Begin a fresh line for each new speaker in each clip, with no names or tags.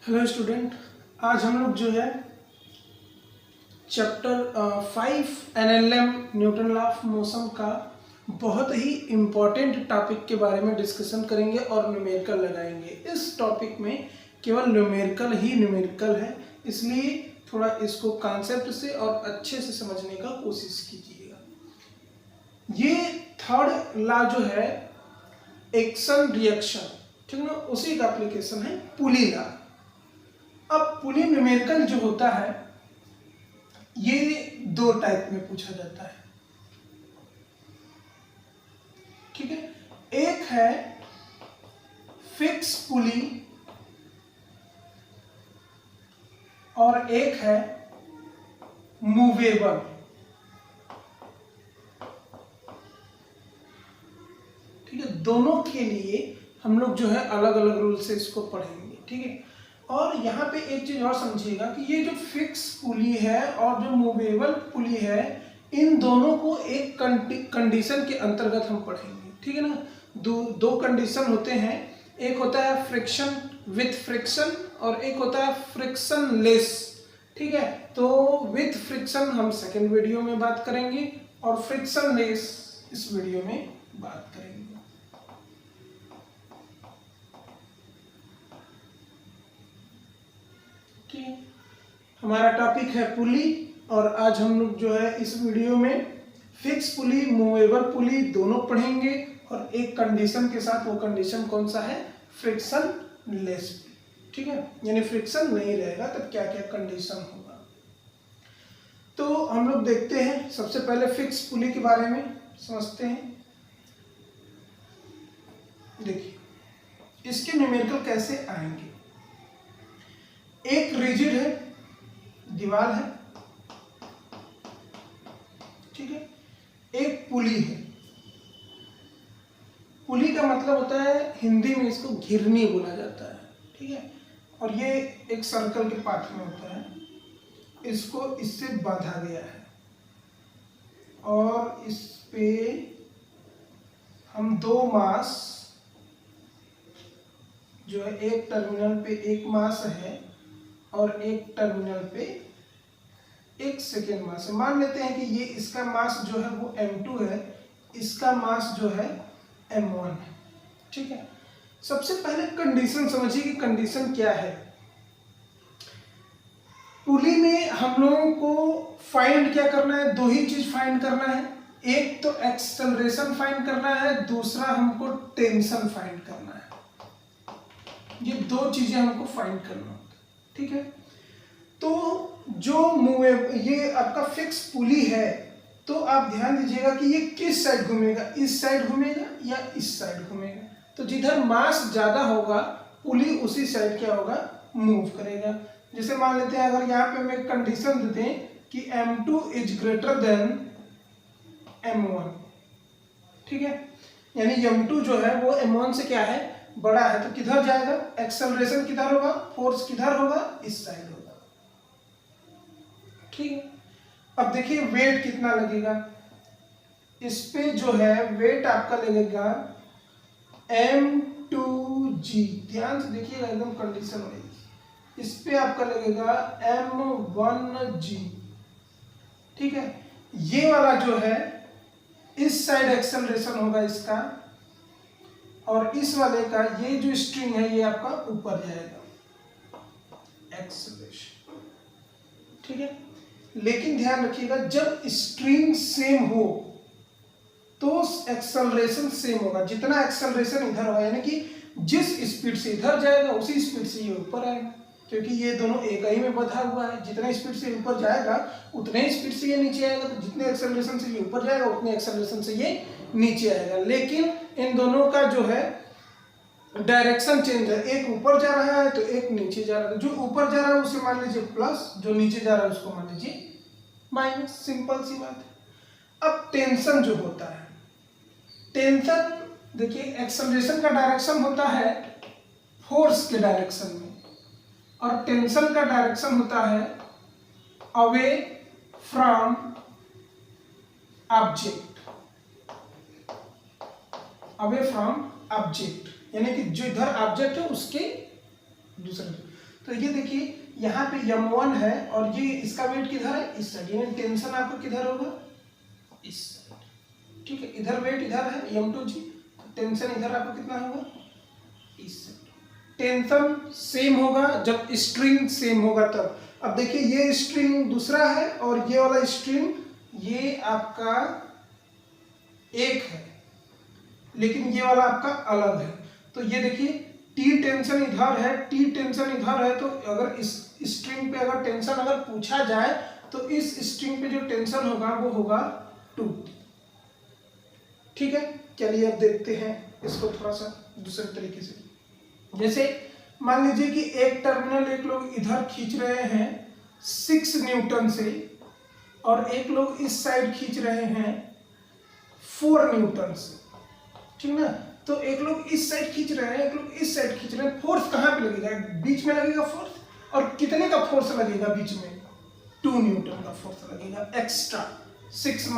Hello student, आज हम लोग जो है chapter 5 NLM Newton law of motion का बहुत ही इम्पॉर्टेंट टॉपिक के बारे में डिस्कशन करेंगे और न्यूमेरिकल लगाएंगे। इस टॉपिक में केवल न्यूमेरिकल ही न्यूमेरिकल है, इसलिए थोड़ा इसको कॉन्सेप्ट से और अच्छे से समझने का कोशिश कीजिएगा। ये थर्ड लॉ जो है एक्शन रिएक्शन, ठीक ना, उसी का एप्लीकेशन है पुली लॉ। अब पुली न्यूमेरिकल जो होता है ये दो टाइप में पूछा जाता है, ठीक है। एक है फिक्स पुली और एक है मूवेबल। ठीक है, दोनों के लिए हम लोग जो है अलग अलग रूल से इसको पढ़ेंगे, ठीक है। और यहाँ पे एक चीज और समझिएगा कि ये जो फिक्स पुली है और जो मूवेबल पुली है, इन दोनों को एक कंडीशन के अंतर्गत हम पढ़ेंगे, ठीक है ना। दो कंडीशन होते हैं, एक होता है फ्रिक्शन विथ फ्रिक्शन और एक होता है फ्रिक्शन लेस, ठीक है। तो विथ फ्रिक्शन हम सेकेंड वीडियो में बात करेंगे और फ्रिक्शन लेस इस वीडियो में बात करेंगे। हमारा टॉपिक है पुली और आज हम लोग जो है इस वीडियो में फिक्स पुली मूवेबल पुली दोनों पढ़ेंगे और एक कंडीशन के साथ। वो कंडीशन कौन सा है? फ्रिक्शन लेस, ठीक है। यानी फ्रिक्शन नहीं रहेगा तब क्या क्या कंडीशन होगा। तो हम लोग देखते हैं, सबसे पहले फिक्स पुली के बारे में समझते हैं। देखिए इसके न्यूमेरिकल कैसे आएंगे। एक रिजिड है, दीवार है, ठीक है। एक पुली है। पुली का मतलब होता है, हिंदी में इसको घिरनी बोला जाता है, ठीक है। और ये एक सर्कल के पाथ में होता है, इसको इससे बांधा गया है और इस पे हम दो मास जो है, एक टर्मिनल पे एक मास है और एक टर्मिनल पे एक सेकेंड मास है। मान लेते हैं कि ये इसका मास जो है वो m2 है, इसका मास जो है m1 है, ठीक है। सबसे पहले कंडीशन समझिए कि कंडीशन क्या है। पुली में हम लोगों को फाइंड क्या करना है? दो ही चीज फाइंड करना है। एक तो एक्सेलरेशन फाइंड करना है, दूसरा हमको टेंशन फाइंड करना है। ये दो चीजें हमको फाइंड करना होता है, ठीक है। तो जो ये आपका फिक्स पुली है, तो आप ध्यान दीजिएगा कि ये किस साइड घूमेगा, इस साइड घूमेगा या इस साइड घूमेगा। तो जिधर मास ज्यादा होगा पुली उसी साइड क्या होगा? मूव करेगा। जैसे मान लेते हैं, अगर यहाँ पे हम एक कंडीशन देते हैं कि m2 is greater than m1, ठीक है। यानी m2 जो है वो m1 से क्या है? बड़ा है। तो किधर जाएगा? एक्सेलरेशन किधर होगा? फोर्स किधर होगा? इस साइड होगा, ठीक है। अब देखिए वेट कितना लगेगा इस पे, जो है वेट आपका लगेगा m2g। ध्यान से देखिएगा, एकदम कंडीशन वाइज। इस पे आपका लगेगा m1g, ठीक है। ये वाला जो है इस साइड एक्सेलरेशन होगा इसका, और इस वाले का ये जो स्ट्रिंग है ये आपका ऊपर जाएगा, एक्सेलरेशन, ठीक है। लेकिन ध्यान रखिएगा, जब स्ट्रिंग सेम हो तो एक्सेलरेशन सेम होगा। जितना एक्सेलरेशन इधर होगा, यानी कि जिस स्पीड से इधर जाएगा उसी स्पीड से ये ऊपर आएगा, क्योंकि ये दोनों एक ही में बंधा हुआ है। जितना स्पीड से ऊपर जाएगा उतने ही स्पीड से ये नीचे आएगा। तो जितने एक्सेलरेशन से ये ऊपर जाएगा उतने एक्सेलरेशन से ये नीचे आएगा। लेकिन इन दोनों का जो है डायरेक्शन चेंज है, एक ऊपर जा रहा है तो एक नीचे जा रहा है। जो ऊपर जा रहा है उसे मान लीजिए प्लस, जो नीचे जा रहा है उसको मान लीजिए माइनस। सिंपल सी बात है। अब टेंशन जो होता है, टेंशन देखिए एक्सेलरेशन का डायरेक्शन होता है फोर्स के डायरेक्शन में, और टेंशन का डायरेक्शन होता है away from object, away from object, यानी कि जो इधर ऑब्जेक्ट है उसके दूसरे। तो तो ये देखिए यहाँ पे m1 है और ये इसका वेट किधर है, इस साइड, यानी टेंशन आपका किधर होगा, इस साइड। ठीक है, इधर वेट इधर है m2g, टेंशन इधर आपका कितना होगा, इस साइड। टेंशन सेम होगा जब स्ट्रिंग सेम होगा तब। अब देखिए ये स्ट्रिंग दूसरा है और ये वाला स्ट्रिंग ये आपका एक है, लेकिन ये वाला आपका अलग है। तो ये देखिए टी टेंशन इधर है, टी टेंशन इधर है, तो अगर इस स्ट्रिंग पे अगर टेंशन अगर पूछा जाए तो इस स्ट्रिंग पे जो टेंशन होगा वो होगा 2T। ठीक है, चलिए अब देखते हैं इसको थोड़ा सा दूसरे तरीके से। जैसे मान लीजिए कि एक टर्मिनल एक लोग इधर खींच रहे हैं 6 न्यूटन से और एक लोग इस साइड खींच रहे हैं 4 न्यूटन से, ठीक ना। तो एक लोग इस साइड खींच रहे हैं, एक लोग इस साइड खींच रहे हैं, फोर्स कहाँ पे लगेगा, बीच में लगेगा फोर्स, और कितने का फोर्स लगेगा बीच में, 2 न्यूटन का फोर्स लगेगा एक्स्ट्रा, 6 -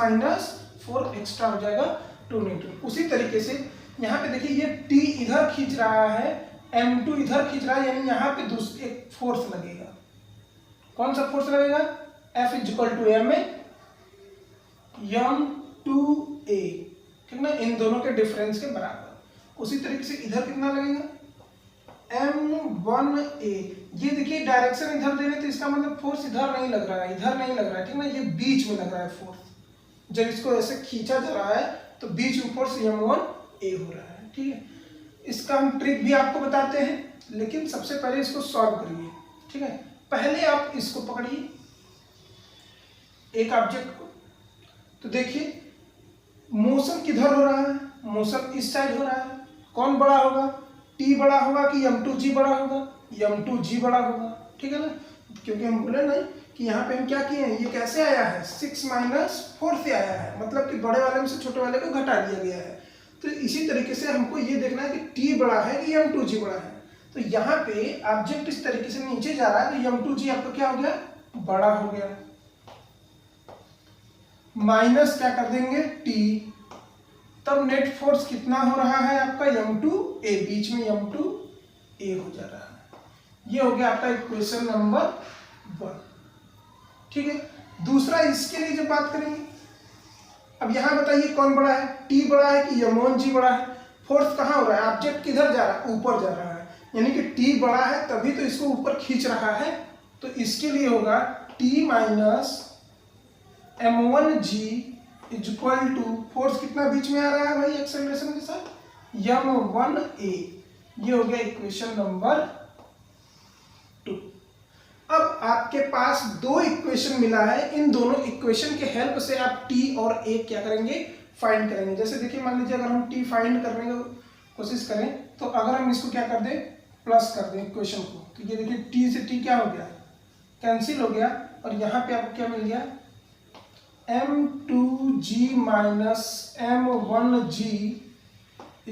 4 एक्स्ट्रा हो जाएगा 2 न्यूटन। उसी तरीके से यहाँ पे देखिए ये T इधर खींच रहा है, M2 इधर खींच रहा है, यानी यहाँ पे दूसरा एक फोर्स लगेगा। कौन सा फोर्स लगेगा, F = ma m2a, ठीक ना, इन दोनों के डिफरेंस के बराबर। उसी तरीके से इधर कितना लगेगा, m1a। ये देखिए डायरेक्शन इधर दे रहे तो इसका मतलब फोर्स इधर नहीं लग रहा है, इधर नहीं लग रहा है, ठीक ना, ये बीच में लग रहा है फोर्स। जब इसको ऐसे खींचा जा रहा है तो बीच में फोर्स m1a हो रहा है। ठीक है, इसका हम ट्रिक भी आपको बताते हैं, लेकिन सबसे पहले इसको सॉल्व करिए। ठीक है, पहले आप इसको पकड़िए एक ऑब्जेक्ट को, तो देखिए मोशन किधर हो रहा है, मोशन इस साइड हो रहा है। कौन बड़ा होगा, T बड़ा होगा कि m2g बड़ा होगा, m2g बड़ा होगा। ठीक है ना, क्योंकि हम बोले नहीं कि यहाँ पे हम क्या किए हैं, ये कैसे आया है, 6 - 4 से आया है, मतलब कि बड़े वाले में से छोटे वाले को घटा दिया गया है। तो इसी तरीके से हमको ये देखना है कि T बड़ा है कि m2g बड़ा है। तो यहाँ पे ऑब्जेक्ट इस तरीके से नीचे जा रहा है तो m2g आपका क्या हो गया, बड़ा हो गया, माइनस क्या कर देंगे T, तब नेट फोर्स कितना हो रहा है आपका m2a, बीच में m2a हो जा रहा है। ये हो गया आपका इक्वेशन नंबर 1। ठीक है, दूसरा इसके लिए जब बात करेंगे, अब यहां बताइए कौन बड़ा है, T बड़ा है कि m1g बड़ा है। फोर्स कहां हो रहा है, ऑब्जेक्ट किधर जा रहा है, ऊपर जा रहा है, यानी कि T बड़ा है तभी तो इसको ऊपर खींच रहा है। तो इसके लिए होगा T - m1g = फोर्स कितना बीच में आ रहा है भाई एक्सेलरेशन के साथ, m1a। ये हो गया इक्वेशन नंबर 2। अब आपके पास 2 इक्वेशन मिला है, इन दोनों इक्वेशन के हेल्प से आप T और A क्या करेंगे, फाइंड करेंगे। जैसे देखिए मान लीजिए अगर हम T फाइंड करने की कोशिश करें तो अगर हम इसको क्या कर दें, प्लस कर दें इक्वेशन को, तो ये देखिए T से T क्या हो गया, कैंसिल हो गया, और यहाँ पे आपको क्या मिल गया, m2g - m1g =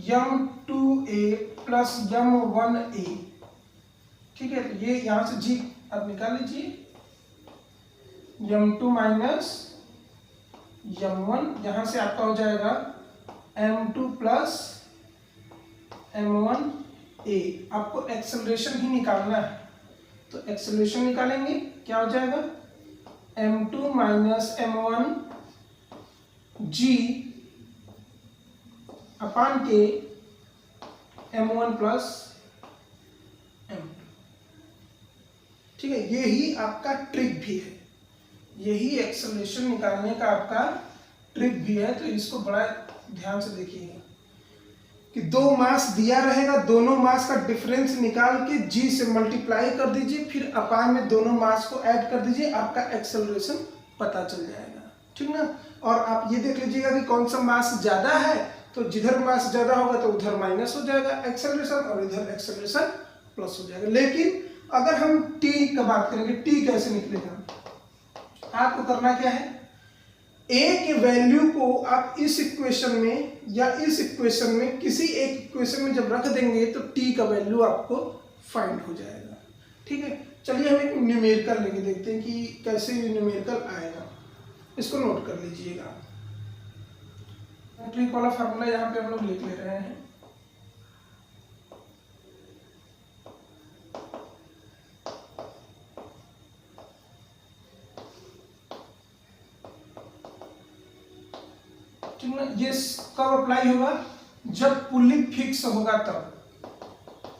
m2a + m1a। ठीक है, तो ये यहां से g आप निकाल लीजिए, m2 - m1, यहां से आपका हो जाएगा m2 + m1a। आपको एक्सेलरेशन ही निकालना है, तो एक्सेलरेशन निकालेंगे, क्या हो जाएगा, m2 - m1g अपान के m1 + m2। ठीक है, यही आपका ट्रिक भी है, यही एक्सेलरेशन निकालने का आपका ट्रिक भी है। तो इसको बड़ा ध्यान से देखिएगा कि 2 मास दिया रहेगा, दोनों मास का डिफरेंस निकाल के g से मल्टीप्लाई कर दीजिए, फिर अपान में दोनों मास को ऐड कर दीजिए, आपका एक्सेलरेशन पता चल जाएगा। ठीक ना, और आप ये देख लीजिएगा कि कौन सा मास ज्यादा है, तो जिधर मास ज्यादा होगा तो उधर माइनस हो जाएगा एक्सेलरेशन, और इधर एक्सेलरेशन प्लस हो जाएगा। लेकिन अगर हम T का बात करेंगे, T कैसे निकलेगा, आपको करना क्या है, A के वैल्यू को आप इस इक्वेशन में या इस इक्वेशन में किसी एक इक्वेशन में जब रख देंगे तो T का वैल्यू आपको फाइंड हो जाएगा। ठीक है, चलिए हम एक न्यूमेरिकल लेके देखते हैं कि कैसे ये न्यूमेरिकल आएगा। इसको नोट कर लीजिएगा, ट्रिक वाला फार्मूला यहाँ पे हम लोग लिख ले रहे हैं। ठीक है ना। ये कब अप्लाई होगा, जब पुली फिक्स होगा तब।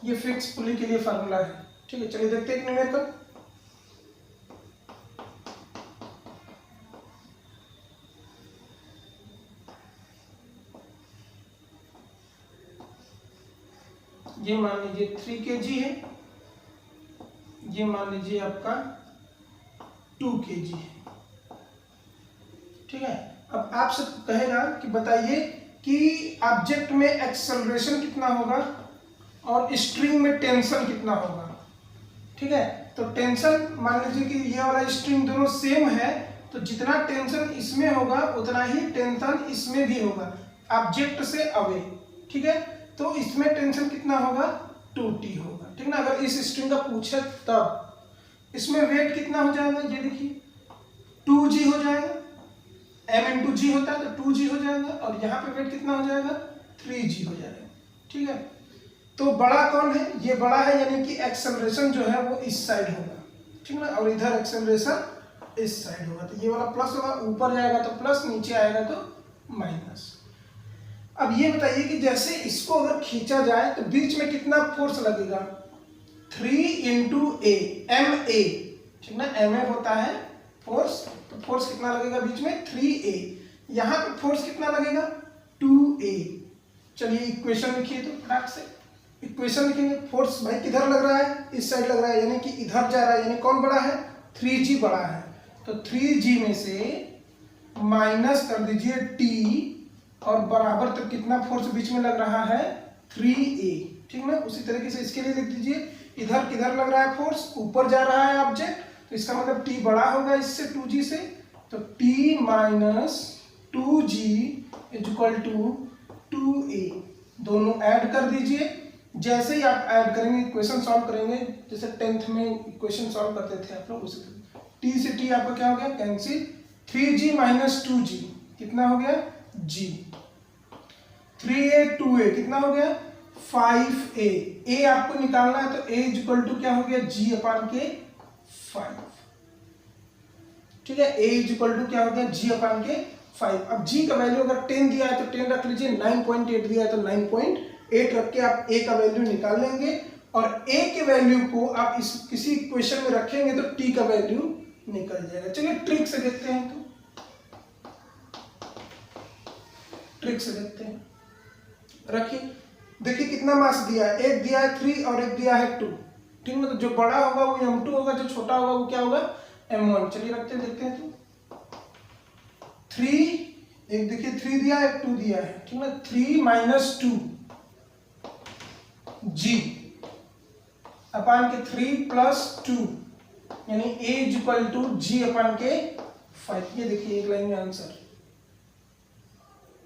ये फिक्स पुली के लिए फार्मूला है, ठीक है। चलिए देखते हैं एक न्यूमेरिकल। ये मान लीजिए 3 kg है, ये मान लीजिए आपका 2 kg है, ठीक है। अब आपसे कहेगा कि बताइए कि ऑब्जेक्ट में एक्सेलरेशन कितना होगा और स्ट्रिंग में टेंशन कितना होगा, ठीक है। तो टेंशन मान लीजिए कि ये वाला स्ट्रिंग दोनों सेम है, तो जितना टेंशन इसमें होगा उतना ही टेंशन इसमें भी होगा ऑब्जेक्ट से अवे, ठीक है। तो इसमें टेंशन कितना होगा, 2t होगा, ठीक ना। अगर इस स्ट्रिंग का पूछे तब इसमें वेट कितना हो जाएगा, ये देखिए 2g हो जाएगा, m इंटू जी होता है तो 2g हो जाएगा, और यहाँ पे वेट कितना हो जाएगा, 3g हो जाएगा, ठीक है। तो बड़ा कौन है, ये बड़ा है, यानी कि एक्सेलरेशन जो है वो इस साइड होगा, ठीक ना, और इधर एक्सेलरेशन इस साइड होगा। तो ये वाला प्लस होगा, ऊपर जाएगा तो प्लस, नीचे आएगा तो माइनस। अब ये बताइए कि जैसे इसको अगर खींचा जाए तो बीच में कितना फोर्स लगेगा, 3 इंटू ए, एम ए, ठीक ना, एम ए होता है फोर्स, तो फोर्स कितना लगेगा बीच में, 3a। यहाँ पे फोर्स कितना लगेगा, 2a। चलिए इक्वेशन लिखिए तो फटाक से इक्वेशन लिखेंगे। फोर्स भाई किधर लग रहा है, इस साइड लग रहा है, यानी कि इधर जा रहा है, यानी कौन बड़ा है, 3g बड़ा है। तो 3g में से माइनस कर दीजिए t, और बराबर तो कितना फोर्स बीच में लग रहा है, 3a, ठीक ना। उसी तरीके से इसके लिए देख दीजिए, इधर किधर लग रहा है फोर्स, ऊपर जा रहा है ऑब्जेक्ट, तो इसका मतलब t बड़ा होगा इससे, 2g से, तो t minus 2g is equal to 2a। दोनों ऐड कर दीजिए। जैसे ही आप ऐड करेंगे, इक्वेशन सॉल्व करेंगे, जैसे 10th में इक्वेशन सॉल्व करते थे आप लोग, उसी t से t आपका क्या हो गया, कैंसिल, 3g माइनस 2g कितना हो गया, g, 3a 2a कितना हो गया, 5a। a आपको निकालना है तो a इज इक्वल टू क्या हो गया, g अपान के 5, ठीक है। a इज इक्वल टू क्या हो गया, g अपान के 5। अब g का वैल्यू अगर 10 दिया है तो 10 रख लीजिए, 9.8 दिया है तो 9.8 रख के आप a का वैल्यू निकाल लेंगे, और a के वैल्यू को आप इस किसी इक्वेशन में रखेंगे तो t का वैल्यू निकल जाएगा। चलिए ट्रिक से देखते हैं, तो ट्रिक से देखते हैं। रखिए, देखिए कितना मास दिया है, एक दिया है 3 और एक दिया है 2, ठीक है। तो जो बड़ा होगा वो m2 होगा, जो छोटा होगा वो क्या होगा, m1। चलिए रखते हैं, देखते हैं। तो 3, एक देखिए 3 दिया है, एक 2 दिया है, ठीक है। 3 माइनस 2 g अपान के 3 प्लस 2, यानी a is equal to g upon के 5। ये देखिए एक लाइन में आंसर,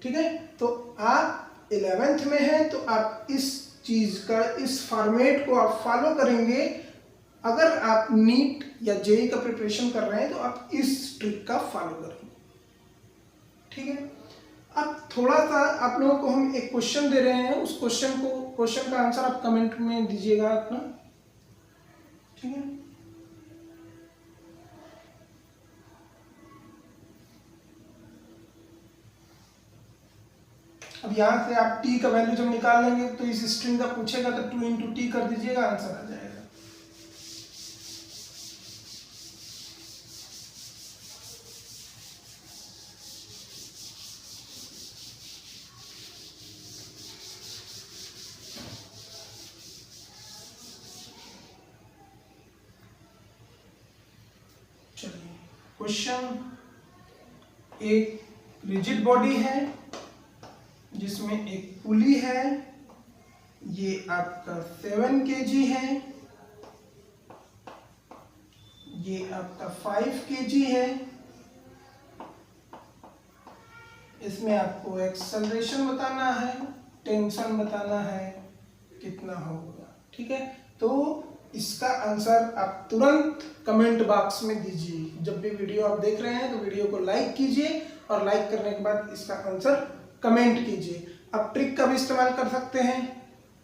ठीक है। तो आप 11th में है तो आप इस चीज का, इस फॉर्मेट को आप फॉलो करेंगे। अगर आप नीट या जेई का प्रिपरेशन कर रहे हैं तो आप इस ट्रिक का फॉलो करेंगे, ठीक है। अब थोड़ा सा आप लोगों को हम एक क्वेश्चन दे रहे हैं, उस क्वेश्चन का आंसर आप कमेंट में दीजिएगा अपना, ठीक है। अब यहाँ से आप t का वैल्यू जब निकाल लेंगे तो इस स्ट्रिंग का पूछेगा तो 2 इंटू टी कर दीजिएगा, आंसर आ जाएगा। चलिए क्वेश्चन, एक रिजिड बॉडी है जिसमें एक पुली है, ये आपका 7 kg है, ये आपका 5 kg है। इसमें आपको एक्सेलरेशन बताना है, टेंशन बताना है कितना होगा, ठीक है। तो इसका आंसर आप तुरंत कमेंट बॉक्स में दीजिए। जब भी वीडियो आप देख रहे हैं तो वीडियो को लाइक कीजिए, और लाइक करने के बाद इसका आंसर कमेंट कीजिए। आप ट्रिक का भी इस्तेमाल कर सकते हैं,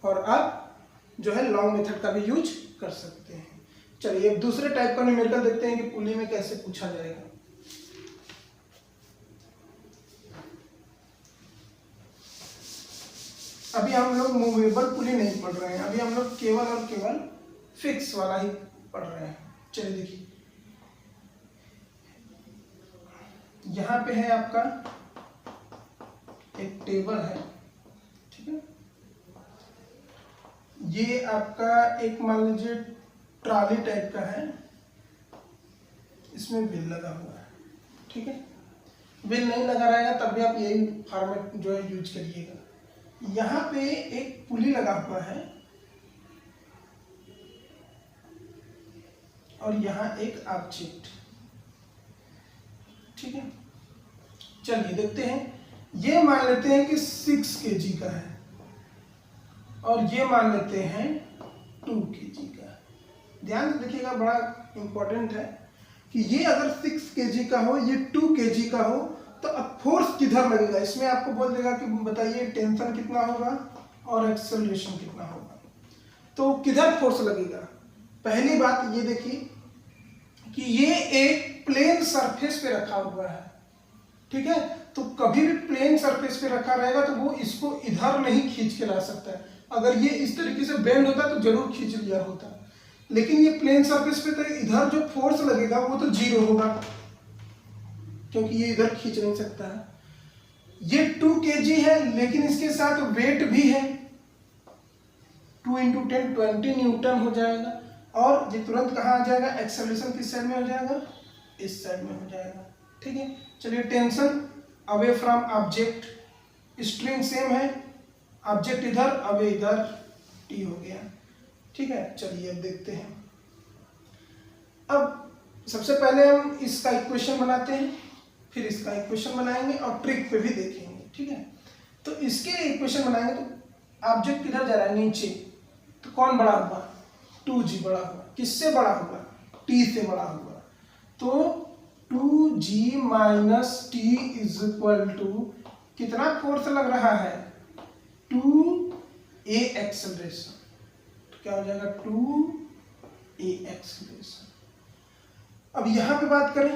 और आप जो है लॉन्ग मेथड का भी यूज कर सकते हैं। चलिए अब दूसरे टाइप का न्यूमेरिकल देखते हैं कि पुली में कैसे पूछा जाएगा। अभी हम लोग मूवेबल पुली नहीं पढ़ रहे हैं, अभी हम लोग केवल और केवल फिक्स वाला ही पढ़ रहे हैं। चलिए देखिए, यहाँ पे है आपका एक टेबल है, ठीक है। ये आपका एक मान लीजिए ट्रॉली टाइप का है, इसमें बिल लगा हुआ है, ठीक है। बिल नहीं लगा रहेगा तब भी आप यही फॉर्मेट जो है यूज करिएगा। यहाँ पे एक पुली लगा हुआ है और यहाँ एक ऑब्जेक्ट, ठीक है। चलिए देखते हैं, ये मान लेते हैं कि 6 kg का है और ये मान लेते हैं 2 kg का। ध्यान से देखिएगा, बड़ा इंपॉर्टेंट है कि ये अगर 6 kg का हो, ये 2 kg का हो, तो अब फोर्स किधर लगेगा। इसमें आपको बोल देगा कि बताइए टेंशन कितना होगा और एक्सेलरेशन कितना होगा, तो किधर फोर्स लगेगा। पहली बात ये देखिए कि ये एक प्लेन सरफेस पे रखा हुआ है, ठीक है। तो कभी भी प्लेन सरफेस पे रखा रहेगा तो वो इसको इधर नहीं खींच के ला सकता है। अगर ये इस तरीके से बेंड होता तो जरूर खींच लिया होता, लेकिन ये प्लेन सरफेस पे तो इधर जो फोर्स लगेगा वो तो 0 होगा, क्योंकि ये इधर खींच नहीं सकता है। ये 2 kg है, लेकिन इसके साथ वेट भी है, 2 × 10 20 न्यूटन हो जाएगा। और ये तुरंत कहाँ आ जाएगा, एक्सेलरेशन किस साइड में हो जाएगा, इस साइड में हो जाएगा, ठीक है। चलिए, tension away from object, string same है, ऑब्जेक्ट इधर अवे इधर, टी हो गया, ठीक है। चलिए अब देखते हैं। अब सबसे पहले हम इसका इक्वेशन बनाते हैं, फिर इसका इक्वेशन बनाएंगे और ट्रिक पे भी देखेंगे, ठीक है। तो इसके इक्वेशन बनाएंगे तो ऑब्जेक्ट किधर जा रहा है, नीचे, तो कौन बड़ा हुआ, 2g बड़ा हुआ। किससे बड़ा हुआ, t से बड़ा हुआ। तो 2g - t = कितना फोर्स लग रहा है, 2a एक्सेलरेशन। तो क्या हो जाएगा, 2a एक्सेलरेशन। अब यहां पे बात करें,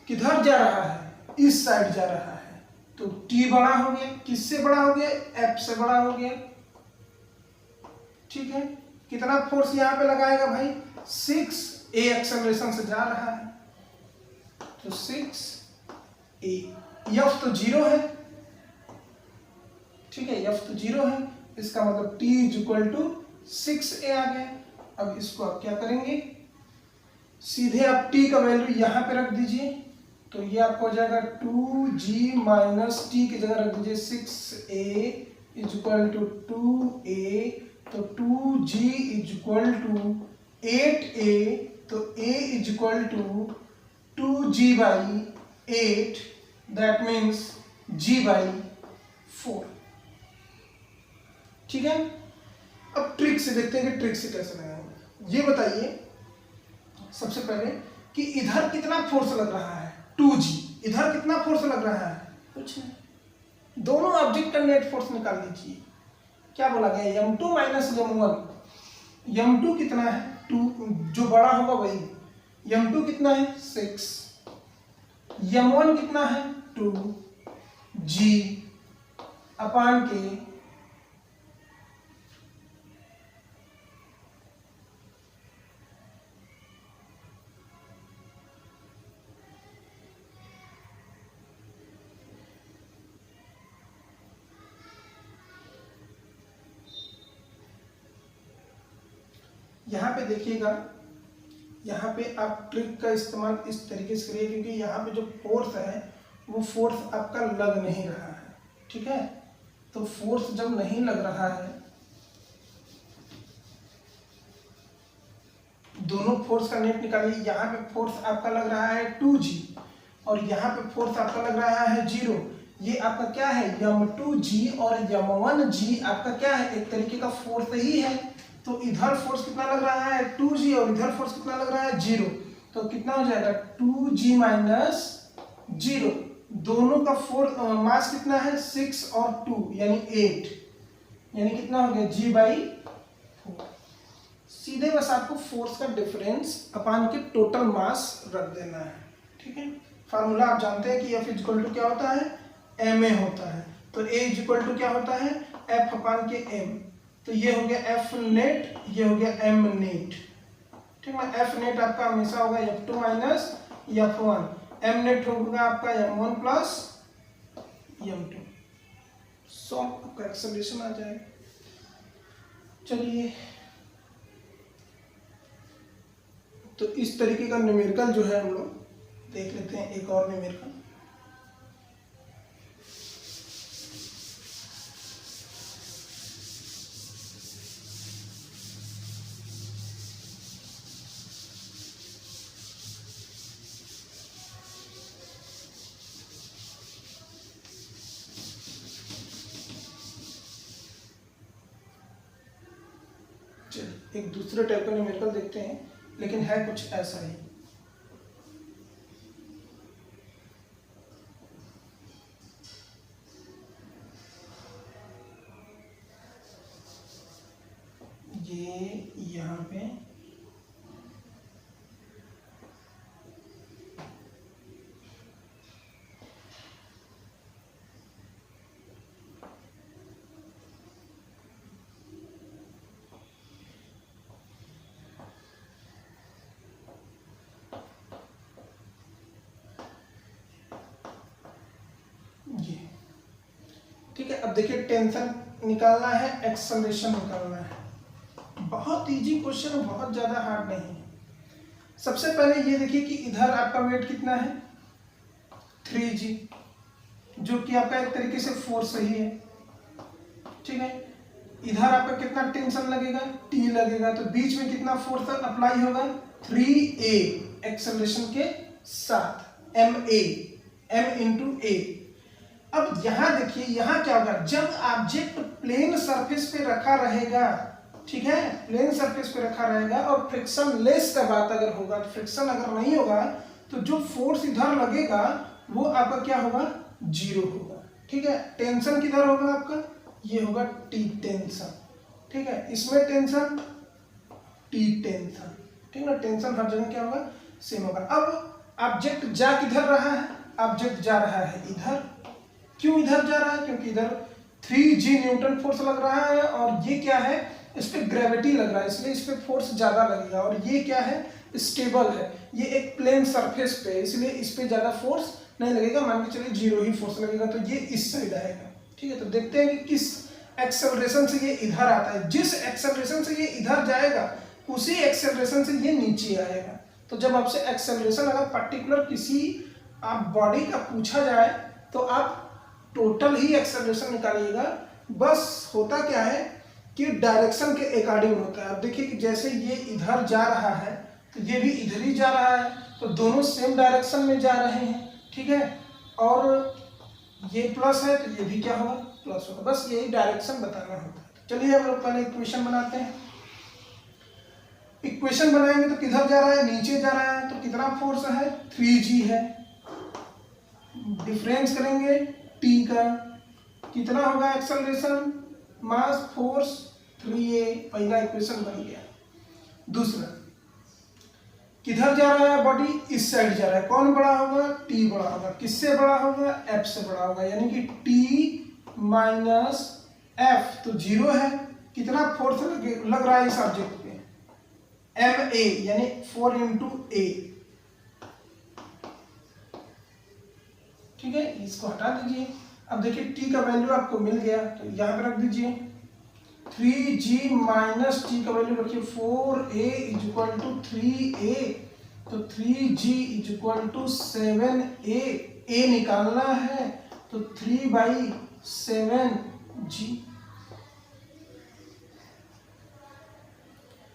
किधर जा रहा है, इस साइड जा रहा है, तो t बड़ा हो गया। किससे बड़ा हो गया, f से बड़ा हो गया, ठीक है। कितना फोर्स यहाँ पे लगाएगा भाई, 6a एक्सेलरेशन से जा रहा है, तो 6a। f तो 0 है, ठीक है, f तो 0 है, इसका मतलब t = 6a आ गया। अब इसको आप क्या करेंगे, सीधे आप t का वैल्यू यहाँ पे रख दीजिए, तो ये आपको हो जाएगा 2g - t की जगह रख दीजिए 6a = 2a, तो 2g = 8a, तो a = 2g/8, that means g/4, ठीक है। अब ट्रिक से देखते हैं कि ट्रिक से कैसे लगाएंगे। ये बताइए सबसे पहले कि इधर कितना फोर्स लग रहा है, 2g, इधर कितना फोर्स लग रहा है, कुछ नहीं। दोनों ऑब्जेक्ट का नेट फोर्स निकाल लीजिए। क्या बोला गया, m2 - m1। m2 कितना है, 2, जो बड़ा होगा वही। m2 कितना है, 6, m1 कितना है, 2g/k। यहाँ पे देखिएगा, यहाँ पे आप ट्रिक का इस्तेमाल इस तरीके से करिए, क्योंकि यहाँ पे जो फोर्स है वो फोर्स आपका लग नहीं रहा है, ठीक है। तो फोर्स जब नहीं लग रहा है, दोनों फोर्स का नेट निकालिए। यहाँ पे फोर्स आपका लग रहा है 2g और यहाँ पे फोर्स आपका लग रहा है 0। ये आपका क्या है, m2g और m1g आपका क्या है, एक तरीके का फोर्स ही है। तो इधर फोर्स कितना लग रहा है, 2g, और इधर फोर्स कितना लग रहा है, 0। तो कितना हो जाएगा, 2g - 0। दोनों का फोर्स मास कितना है, 6 और 2 यानी 8, यानी कितना हो गया, g/4। सीधे बस आपको फोर्स का डिफरेंस अपान के टोटल मास रख देना है, ठीक है। फार्मूला आप जानते हैं कि F = क्या होता है, ma होता है। तो A = क्या होता है, एफ अपान के एम, तो ये हो गया एफ नेट, ये हो गया एम नेट, ठीक है। एफ नेट आपका हमेशा होगा F2 minus F1, M net होगा आपका M1 प्लस M2। सो आपका एक्सेलरेशन आ जाएगा। चलिए, तो इस तरीके का न्यूमेरिकल जो है हम लोग देख लेते हैं, एक और न्यूमेरिकल। चलिए एक दूसरे टाइप का न्यूमेरिकल देखते हैं, लेकिन है कुछ ऐसा ही। ये यहाँ पे ये, ठीक है। अब देखिए, टेंशन निकालना है, एक्सेलरेशन निकालना है। बहुत इजी क्वेश्चन है, बहुत ज्यादा हार्ड नहीं है। सबसे पहले ये देखिए कि इधर आपका वेट कितना है 3g, जो कि आपका एक तरीके से फोर्स ही है, ठीक है। इधर आपका कितना टेंशन लगेगा t लगेगा, तो बीच में कितना फोर्स अप्लाई होगा 3a एक्सेलरेशन के साथ ma, m इंटू a। अब यहां देखिए, यहां क्या होगा, जब ऑब्जेक्ट प्लेन सरफेस पे रखा रहेगा, ठीक है, प्लेन सरफेस पे रखा रहेगा और फ्रिक्शन लेस का बात अगर होगा, फ्रिक्शन अगर नहीं होगा, तो जो फोर्स इधर लगेगा वो आपका क्या होगा, जीरो होगा, ठीक है। टेंशन किधर होगा आपका, ये होगा टी टेंशन, ठीक है। इसमें टेंशन टी टेंशन, ठीक है। टेंशन हर जगह क्या होगा, सेम होगा। अब ऑब्जेक्ट जा किधर रहा है, ऑब्जेक्ट जा रहा है इधर। क्यों इधर जा रहा है, क्योंकि इधर 3g न्यूटन फोर्स लग रहा है और ये क्या है, इस पे ग्रेविटी लग रहा है, इसलिए इस पे फोर्स ज्यादा लगेगा। और ये क्या है, स्टेबल है, ये एक प्लेन सरफेस पे, इसलिए इस पे ज्यादा फोर्स नहीं लगेगा, मान के चलिए जीरो ही फोर्स लगेगा, तो ये इस साइड आएगा, ठीक है। तो देखते हैं कि किस एक्सेलरेशन से ये इधर आता है। जिस एक्सेलरेशन से ये इधर जाएगा उसी एक्सेलरेशन से ये नीचे आएगा। तो जब आपसे एक्सेलरेशन अगर पर्टिकुलर किसी आप बॉडी का पूछा जाए तो आप टोटल ही एक्सेलरेशन निकालिएगा। बस होता क्या है कि डायरेक्शन के अकॉर्डिंग होता है। अब देखिए कि जैसे ये इधर जा रहा है तो ये भी इधर ही जा रहा है, तो दोनों सेम डायरेक्शन में जा रहे हैं, ठीक है। और ये प्लस है तो ये भी क्या होगा, प्लस होगा। बस यही डायरेक्शन बताना होता है। चलिए हम लोग पहले इक्वेशन बनाते हैं। इक्वेशन बनाएंगे तो किधर जा रहा है, नीचे जा रहा है, तो कितना फोर्स है 3g है। डिफरेंस करेंगे t का, कितना होगा एक्सेलरेशन, मास फोर्स 3a, पहला इक्वेशन बन गया। दूसरा, किधर जा रहा है बॉडी, इस साइड जा रहा है, कौन बड़ा होगा, t बड़ा होगा। किससे बड़ा होगा, f से बड़ा होगा, यानी कि t माइनस f, तो जीरो है। कितना फोर्स लग रहा है इस ऑब्जेक्ट पे, ma, यानी 4 इंटू a, ठीक है। इसको हटा दीजिए। अब देखिए t का वैल्यू आपको मिल गया, तो यहां पर रख दीजिए 3g माइनस t का वैल्यू रखिए 4a is equal to 3a, तो 3g is equal to 7a, a निकालना है तो 3/7g।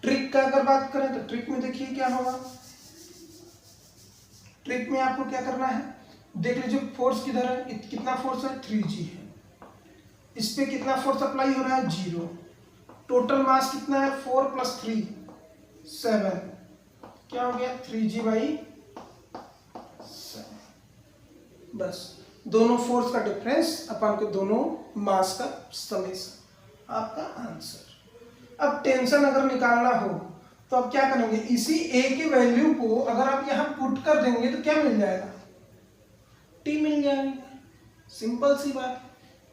ट्रिक का अगर बात करें तो ट्रिक में देखिए क्या होगा। ट्रिक में आपको क्या करना है, देख लीजिए फोर्स किधर है, कितना फोर्स है 3g है, इस पे कितना फोर्स अप्लाई हो रहा है, जीरो। टोटल मास कितना है 4 + 3 7, क्या हो गया 3g/7। बस दोनों फोर्स का डिफरेंस अपन के दोनों मास का समेशन, आपका आंसर। अब टेंशन अगर निकालना हो तो आप क्या करेंगे, इसी a की वैल्यू को अगर आप यहां पुट कर देंगे तो क्या मिल जाएगा, t मिल जाएगा। सिंपल सी बात,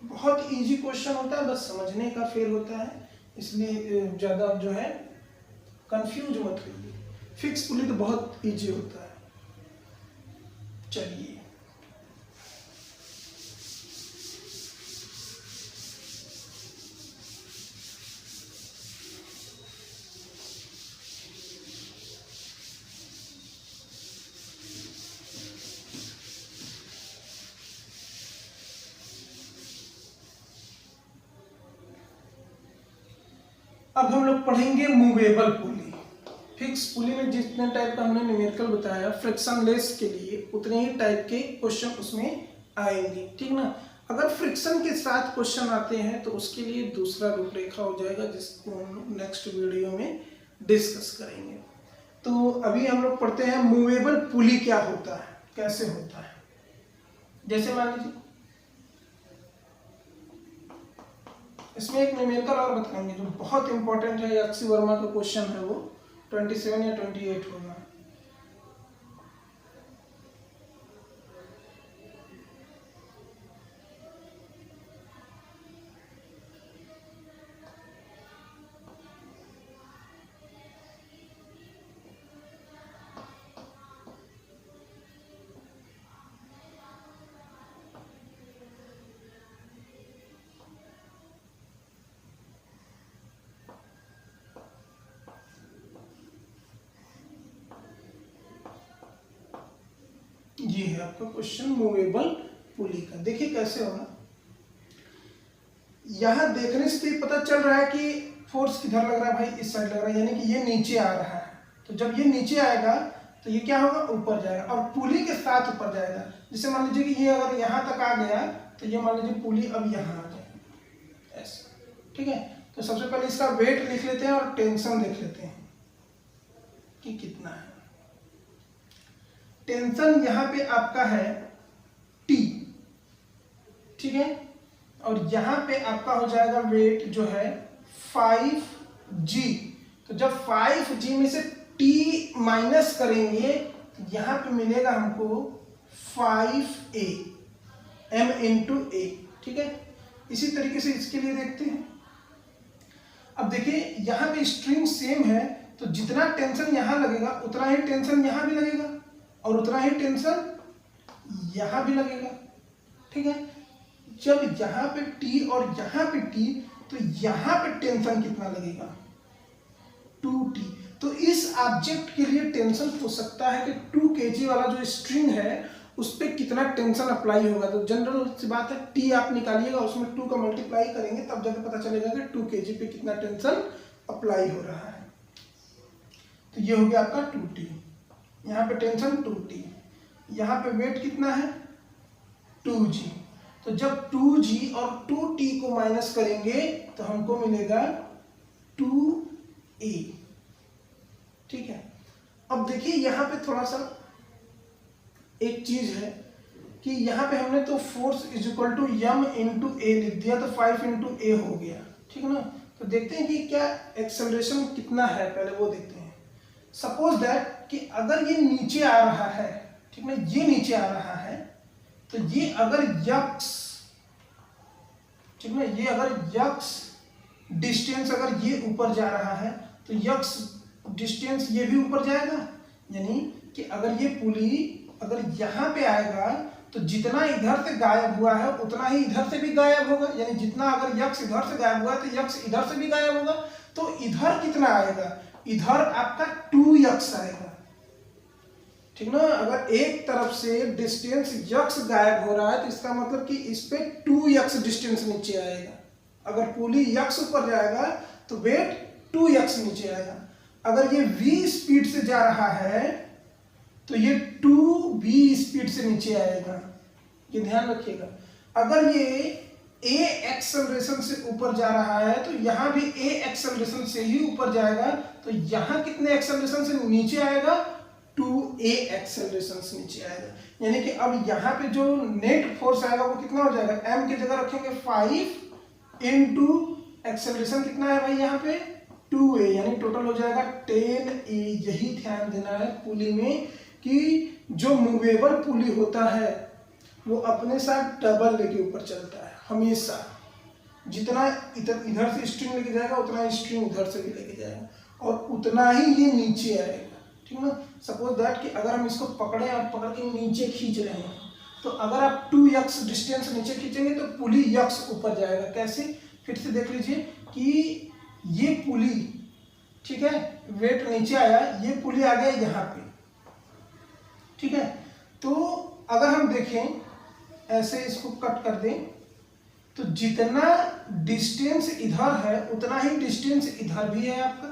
बहुत इजी क्वेश्चन होता है, बस समझने का फेल होता है, इसलिए ज़्यादा जो है कंफ्यूज मत होइए। फिक्स पुली तो बहुत इजी होता है। चलिए अब हम लोग पढ़ेंगे मूवेबल पुली। फिक्स पुली में जितने टाइप का हमने न्यूमेरिकल बताया, फ्रिक्शनलेस के लिए उतने ही टाइप के क्वेश्चन उसमें आएंगे, ठीक ना। अगर फ्रिक्शन के साथ क्वेश्चन आते हैं तो उसके लिए दूसरा रूपरेखा हो जाएगा, जिसको हम नेक्स्ट वीडियो में डिस्कस करेंगे। तो अभी हम लोग पढ़ते हैं मूवेबल पुली क्या होता है, कैसे होता है। जैसे मान लीजिए इसमें एक न्यूमेरिकल और बताएंगे जो बहुत इंपॉर्टेंट है, अक्षय वर्मा का क्वेश्चन है, वो 27 या 28 होगा। ये है आपका क्वेश्चन मूवेबल पुली का। देखिए कैसे होगा, यहां देखने से तो पता चल रहा है कि फोर्स किधर लग रहा है भाई, इस साइड लग रहा है, यानी कि ये नीचे आ रहा है। तो जब ये नीचे आएगा तो ये क्या होगा, ऊपर जाएगा, और पुली के साथ ऊपर जाएगा। जैसे मान लीजिए कि ये अगर यहां तक आ गया तो ये मान लीजिए पुली अब यहां आ जाएगी ऐसे, ठीक है। तो सबसे पहले इसका वेट लिख लेते हैं और टेंशन देख लेते हैं कि कितना है। टेंशन यहाँ पे आपका है T, ठीक है, और यहाँ पे आपका हो जाएगा वेट जो है 5G। तो जब 5G में से T माइनस करेंगे तो यहाँ पे मिलेगा हमको 5A, M इंटू A, ठीक है। इसी तरीके से इसके लिए देखते हैं। अब देखिए यहाँ पे स्ट्रिंग सेम है, तो जितना टेंशन यहाँ लगेगा उतना ही टेंशन यहाँ भी लगेगा, और उतना ही टेंशन यहाँ भी लगेगा, ठीक है। जब यहाँ पे T और यहाँ पे T, तो यहाँ पे टेंशन कितना लगेगा, 2T। तो इस ऑब्जेक्ट के लिए टेंशन हो सकता है कि 2 kg वाला जो स्ट्रिंग है उस पर कितना टेंशन अप्लाई होगा। तो जनरल सी बात है, T आप निकालिएगा, उसमें 2 का मल्टीप्लाई करेंगे, तब जाकर पता चलेगा कि 2 kg पे कितना टेंशन अप्लाई हो रहा है। तो ये हो गया आपका 2T, यहाँ पे टेंशन 2T, यहाँ पे वेट कितना है 2G। तो जब 2G और 2T को माइनस करेंगे तो हमको मिलेगा 2A, ठीक है। अब देखिए यहाँ पे थोड़ा सा एक चीज है कि यहाँ पे हमने तो force is equal to m into a लिख दिया, तो 5 इंटू ए हो गया, ठीक है ना। तो देखते हैं कि क्या एक्सेलरेशन कितना है, पहले वो देखते हैं। सपोज दैट कि अगर ये नीचे आ रहा है, ठीक है, ये नीचे आ रहा है, तो ये अगर यक्स, ठीक है, ये अगर यक्स डिस्टेंस अगर ये ऊपर जा रहा है तो यक्स डिस्टेंस ये भी ऊपर जाएगा। यानी कि अगर ये पुली अगर यहाँ पे आएगा तो जितना इधर से गायब हुआ है उतना ही इधर से भी गायब होगा। यानी जितना अगर यक्स इधर से गायब हुआ है तो यक्स इधर से भी गायब होगा। तो इधर कितना आएगा, इधर आपका 2x आएगा, ठीक ना। अगर एक तरफ से डिस्टेंस यक्स गायब हो रहा है तो इसका मतलब कि इस पे 2x डिस्टेंस नीचे आएगा। अगर पुली यक्स ऊपर जाएगा तो वेट 2x नीचे आएगा। अगर ये v स्पीड से जा रहा है तो ये 2v स्पीड से नीचे आएगा, ये ध्यान रखिएगा। अगर ये a एक्सेलरेशन से ऊपर जा रहा है तो यहाँ भी a एक्सेलरेशन से ही ऊपर जाएगा, तो यहाँ कितने एक्सेलरेशन से नीचे आएगा, 2a एक्सेलरेशन से नीचे आएगा। यानी कि अब यहाँ पे जो नेट फोर्स आएगा वो कितना हो जाएगा, m की जगह रखेंगे 5 इंटू एक्सेलरेशन कितना है भाई यहाँ पे 2a, यानी टोटल हो जाएगा 10a। यही ध्यान देना है पुली में कि जो मूवेबल पुली होता है वो अपने साथ डबल लेके ऊपर चलता है। हमेशा जितना इधर से स्ट्रिंग लेके जाएगा उतना स्ट्रिंग उधर से भी लेके जाएगा और उतना ही ये नीचे आएगा, ठीक ना। सपोज दैट कि अगर हम इसको पकड़े और पकड़ के नीचे खींच रहे हैं, तो अगर आप 2x डिस्टेंस नीचे खींचेंगे तो पुली x ऊपर जाएगा। कैसे, फिर से देख लीजिए कि ये पुली, ठीक है, वेट नीचे आया, ये पुली आ गया यहाँ पे, ठीक है। तो अगर हम देखें ऐसे इसको कट कर दें तो जितना डिस्टेंस इधर है उतना ही डिस्टेंस इधर भी है आपका।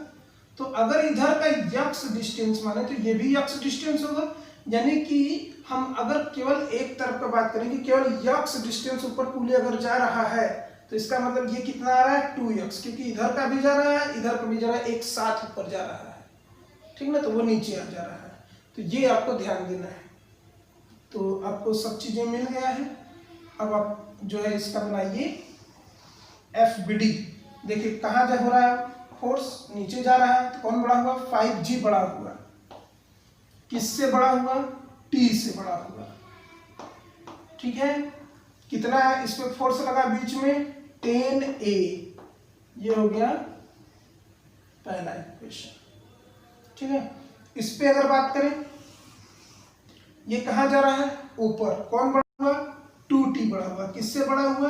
तो अगर इधर का x डिस्टेंस माने तो ये भी x डिस्टेंस होगा, यानी कि हम अगर केवल एक तरफ का बात करें कि केवल x डिस्टेंस ऊपर पुली अगर जा रहा है तो इसका मतलब ये कितना आ रहा है 2x, क्योंकि इधर का भी जा रहा है इधर का भी जा रहा है, एक साथ ऊपर जा रहा है, ठीक ना, तो वो नीचे आ जा रहा है। तो ये आपको ध्यान देना है। तो आपको सब चीजें मिल गया है। अब आप जो है इसका बनाइए FBD। देखिए कहाँ जा हो रहा है फोर्स, नीचे जा रहा है, तो कौन बड़ा हुआ 5G बड़ा हुआ। किससे बड़ा हुआ, T से बड़ा हुआ, ठीक है। कितना इस पे फोर्स लगा बीच में 10A, ये हो गया पहला इक्वेशन, ठीक है। इस पे अगर बात करें ये कहाँ जा रहा है ऊपर, कौन बड़ा हुआ 2T बड़ा हुआ। किससे बड़ा हुआ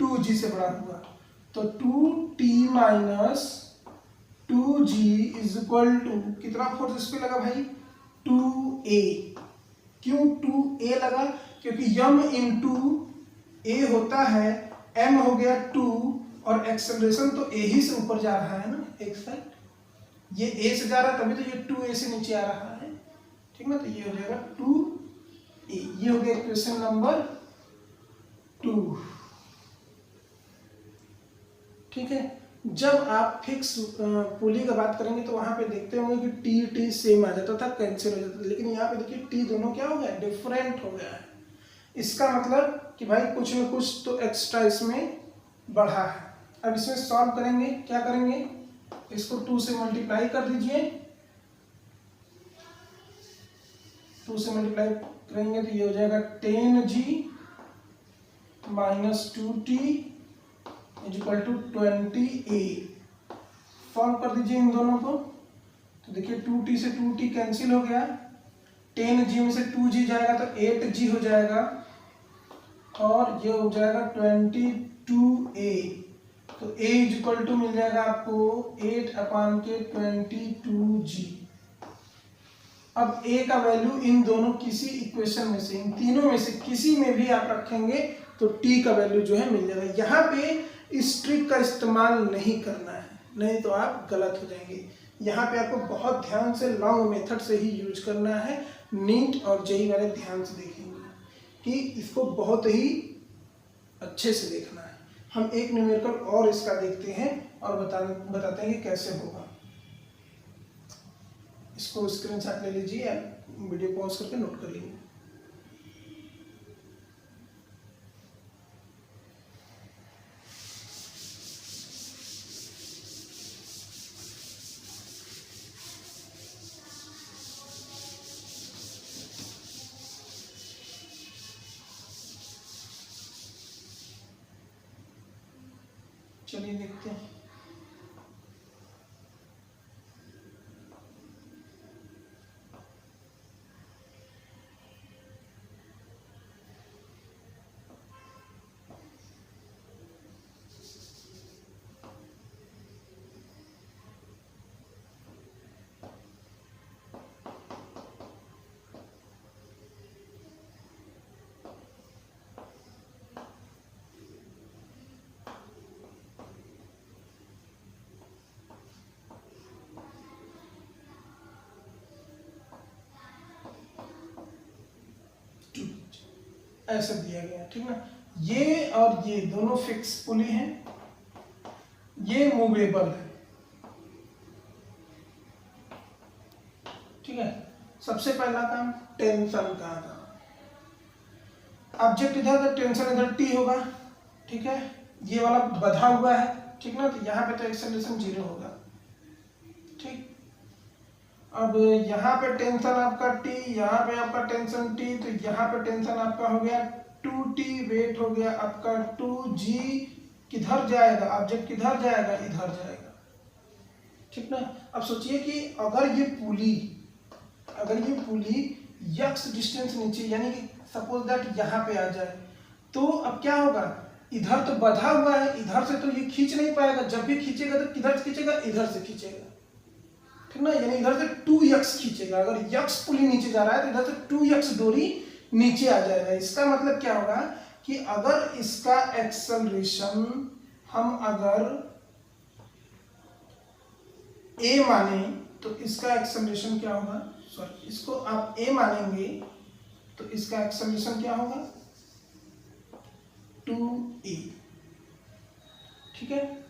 2G से बड़ा हुआ। तो 2T minus 2G is equal to कितना फोर्स इस पे लगा भाई 2A। क्यों 2A लगा, क्योंकि m इंटू A होता है, m हो गया 2 और एक्सेलरेशन तो A ही से ऊपर जा रहा है ना, एक साइड ये A से जा रहा है तभी तो ये 2A से नीचे आ रहा है, ठीक ना। तो ये हो जाएगा 2A, ये हो गया इक्वेशन नंबर 2, ठीक है। जब आप फिक्स पुली का बात करेंगे तो वहां पे देखते होंगे कि T सेम आ जाता था, कैंसिल हो जाता था, लेकिन यहाँ पे देखिए T दोनों क्या हो गया डिफरेंट हो गया है। इसका मतलब कि भाई कुछ न कुछ तो एक्स्ट्रा इसमें बढ़ा है। अब इसमें सॉल्व करेंगे, क्या करेंगे, इसको 2 से मल्टीप्लाई कर दीजिए, 2 से मल्टीप्लाई करेंगे तो ये हो जाएगा 10G minus 2T is equal to 20A। Solve कर दीजिए इन दोनों को, तो देखिए 2T से 2T कैंसिल हो गया, 10G में से 2G जाएगा तो 8G हो जाएगा और ये हो जाएगा 22A। तो A इज इक्वल टू मिल जाएगा आपको 8/22G। अब A का वैल्यू इन दोनों किसी इक्वेशन में से, इन तीनों में से किसी में भी आप रखेंगे तो T का वैल्यू जो है मिल जाएगा। यहाँ पे इस ट्रिक का इस्तेमाल नहीं करना है, नहीं तो आप गलत हो जाएंगे। यहाँ पे आपको बहुत ध्यान से लॉन्ग मेथड से ही यूज करना है। नीट और जेईई वाले ध्यान से देखेंगे कि इसको बहुत ही अच्छे से देखना है। हम एक न्यूमेरिकल और इसका देखते हैं और बताते हैं कि कैसे होगा। इसको स्क्रीनशॉट ले लीजिए, वीडियो पॉज करके नोट कर लीजिए। चलिए देखते हैं। ऐसा दिया गया, ठीक ना। ये और ये दोनों फिक्स पुली हैं, ये मूवेबल है, ठीक है। सबसे पहला काम टेंशन का था, ऑब्जेक्ट इधर तो टेंशन इधर T होगा, ठीक है। ये वाला बधा हुआ है, ठीक ना, तो यहाँ पे तो एक्सेलरेशन 0 होगा, ठीक। अब यहाँ पे टेंशन आपका T, यहाँ पे आपका टेंशन T, तो यहाँ पे टेंशन आपका हो गया 2t वेट हो गया आपका 2g, किधर जाएगा ऑब्जेक्ट, किधर जाएगा, इधर जाएगा, ठीक ना। अब सोचिए कि अगर ये पुली यक्स डिस्टेंस नीचे, यानी कि सपोज दैट यहाँ पे आ जाए, तो अब क्या होगा, इधर तो बंधा हुआ है, इधर से तो ये खींच नहीं पाएगा, जब भी खींचेगा तो किधर से खींचेगा, इधर से खींचेगा, ठीक ना, यानी इधर से 2x खींचेगा। अगर यक्स पुली नीचे जा रहा है तो इधर से 2x डोरी नीचे आ जाएगा। इसका मतलब क्या होगा कि अगर इसका एक्सेलरेशन हम अगर a माने तो इसका एक्सेलरेशन क्या होगा, सॉरी इसको आप a मानेंगे तो इसका एक्सेलरेशन क्या होगा 2a, ठीक है।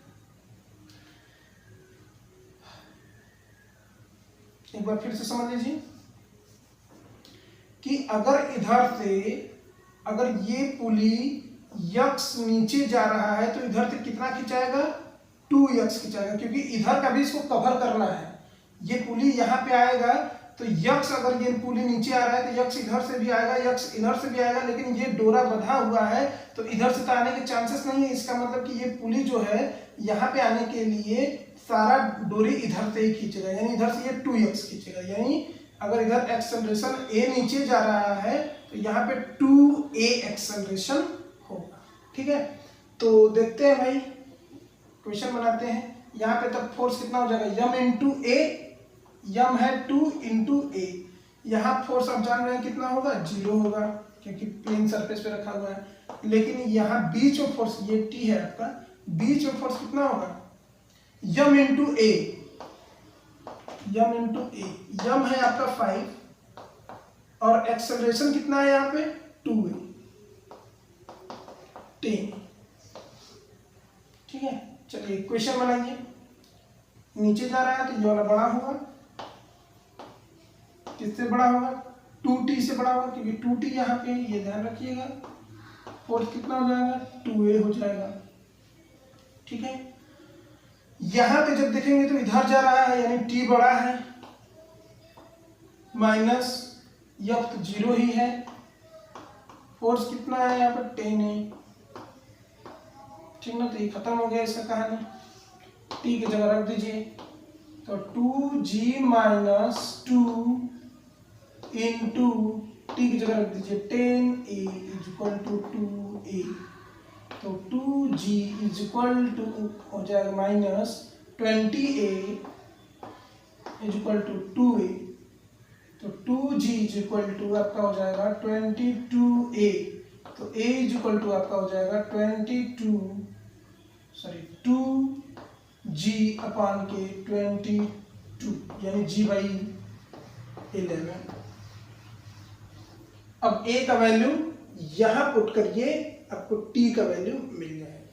एक बार फिर से समझ लीजिए कि अगर इधर से अगर ये पुली यक्स नीचे जा रहा है तो इधर से कितना खिंचाएगा, 2x खिंचाएगा, क्योंकि इधर का भी इसको कवर करना है। ये पुली यहाँ पे आएगा तो यक्स, अगर ये पुली नीचे आ रहा है तो यक्स इधर से भी आएगा, यक्स इधर से भी आएगा, लेकिन ये डोरा बंधा हुआ है तो इधर से तो आने के चांसेस नहीं है। इसका मतलब कि ये पुली जो है यहाँ पे आने के लिए सारा डोरी इधर से ही खींचेगा, यानी इधर से ये 2x खींचेगा। यानी अगर इधर एक्सेलरेशन a नीचे जा रहा है तो यहाँ पे 2a एक्सेलरेशन होगा, ठीक है। तो देखते हैं भाई, क्वेश्चन बनाते हैं। यहाँ पे तब फोर्स कितना हो जाएगा, m इंटू ए, यम है 2 इंटू ए, यहाँ फोर्स आप जान रहे हैं कितना होगा, 0 होगा क्योंकि प्लेन सरफेस पे रखा हुआ है। लेकिन यहाँ बीच में फोर्स, ये t है आपका, बीच में फोर्स कितना होगा, यम इंटू ए, यम इंटू ए, यम है आपका 5 और एक्सेलरेशन कितना है यहाँ पे 2a, 10, ठीक है। चलिए क्वेश्चन बनाइए। नीचे जा रहा है तो ये वाला बड़ा होगा, किससे बड़ा होगा, 2t से बड़ा होगा, क्योंकि 2t यहाँ पे, ये ध्यान रखिएगा। फोर्स कितना हो जाएगा, 2a हो जाएगा, ठीक है। यहाँ पे जब देखेंगे तो इधर जा रहा है यानी t बड़ा है, माइनस यफ तो 0 ही है, फोर्स कितना है यहाँ पर 10 है, ठीक ना। तो ये खत्म हो गया इसका कहानी, t की जगह रख दीजिए, तो 2g माइनस 2 इंटू टी की जगह रख दीजिए 10a is equal to 2a, तो 2g इज इक्वल टू हो जाएगा minus 20a is equal to 2a, तो 2g इज इक्वल टू आपका हो जाएगा 22a, तो a इज इक्वल टू आपका हो जाएगा 2g अपान के 22, यानी g/11। अब a का वैल्यू यहां पुट करिए, आपको t का वैल्यू मिल जाएगा।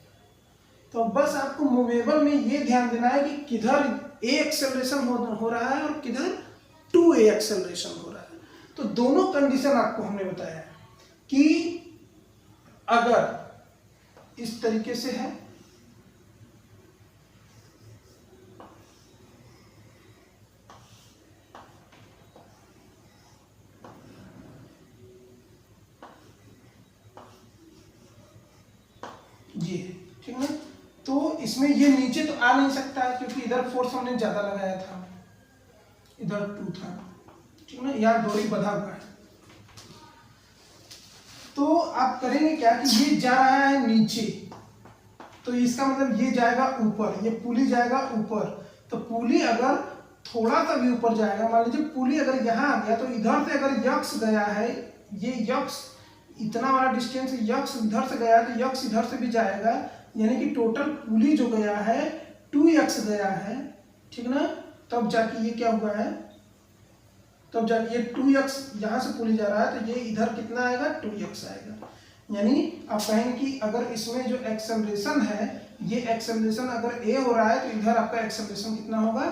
तो बस आपको मूवेबल में ये ध्यान देना है कि किधर a एक्सेलरेशन हो रहा है और किधर 2a एक्सेलरेशन हो रहा है। तो दोनों कंडीशन आपको हमने बताया कि अगर इस तरीके से है, ये ठीक है, तो इसमें ये नीचे तो आ नहीं सकता है क्योंकि इधर फोर्स हमने ज्यादा लगाया था, इधर 2 था, ठीक है ना, यहाँ डोरी बंधा हुआ है। तो आप करेंगे क्या कि ये जा रहा है नीचे, तो इसका मतलब ये जाएगा ऊपर, ये पुली जाएगा ऊपर। तो पुली अगर थोड़ा सा भी ऊपर जाएगा, मान लीजिए पुली अगर यहाँ आ गया तो इधर से अगर यक्स गया है, ये यक्स इतना बड़ा डिस्टेंस यक्स इधर से गया है तो यक्स इधर से भी जाएगा, यानी कि टोटल पुली जो गया है 2x गया है, ठीक ना। तब जाके ये क्या हुआ है, तब जाके ये 2x यहाँ से पुली जा रहा है तो ये इधर कितना आएगा 2x आएगा। यानी आप कहेंगे कि अगर इसमें जो एक्सेलरेशन है, ये एक्सेलरेशन अगर a हो रहा है तो इधर आपका एक्सेलरेशन कितना होगा